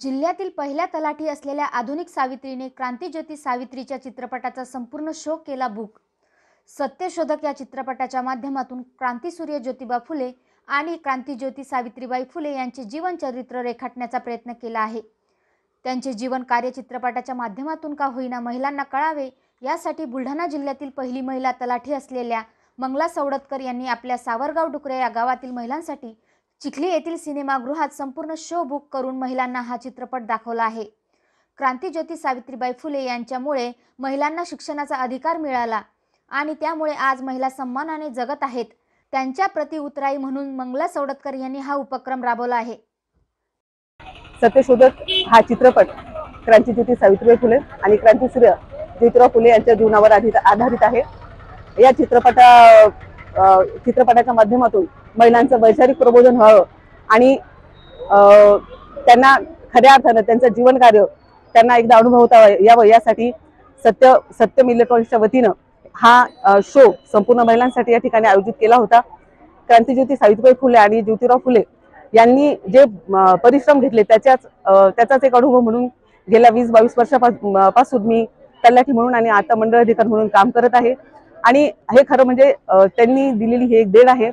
जिल्ह्यातील पहिल्या तलाठी असलेल्या आधुनिक सावित्रीने क्रांतीज्योती सावित्रीच्या चित्रपटाचा संपूर्ण शो केला बुक। सत्यशोधक या चित्रपटाच्या माध्यमातून क्रांतीसूर्य ज्योतिबा फुले आणि क्रांतीज्योती सावित्रीबाई फुले यांचे जीवनचरित्र रेखाटण्याचा प्रयत्न केला आहे। त्यांचे जीवन कार्य चित्रपटाच्या माध्यमातून का होईना महिलांना कळावे, यासाठी बुलढाणा जिल्ह्यातील पहिली महिला तलाठी असलेल्या मंगला सवडतकर यांनी आपल्या सावरगाव डुकरे या गावातील महिलांसाठी चिखली येथील सिनेमागृहात संपूर्ण शो बुक करून महिलांना हा चित्रपट दाखवला आहे। क्रांतीज्योती सावित्रीबाई फुले यांच्यामुळे महिलांना शिक्षणाचा अधिकार मिळाला आणि त्यामुळे आज महिला सन्मानाने जगत आहेत। त्यांच्या प्रति उतराई म्हणून मंगला सवडतकर यांनी हा उपक्रम राबवला आहे। सत्यशोधक हा चित्रपट क्रांतीज्योती सावित्रीबाई फुले आणि क्रांतीसूर्य ज्योतिराव फुले यांच्या जीवनावर आधारित आहे। या चित्रपटाच्या माध्यमातून महिलांचं वैचारिक प्रबोधन व्हावं आणि त्यांना खऱ्या अर्थानं त्यांचं जीवन कार्य त्यांना एकदा अनुभवता यावं, यासाठी सत्यम इलेक्ट्रॉनिक्सच्या वतीनं हा शो संपूर्ण महिलांसाठी या ठिकाणी आयोजित केला होता। क्रांतीज्योती सावित्रीबाई फुले आणि ज्योतिराव फुले यांनी जे परिश्रम घेतले त्याचाच एक अनुभव म्हणून गेल्या 20-22 वर्षापासून मी तलाठी म्हणून आणि आता मंडळ अधिकारी म्हणून काम करत आहे। आणि हे खरं म्हणजे त्यांनी दिलेली ही एक देण आहे।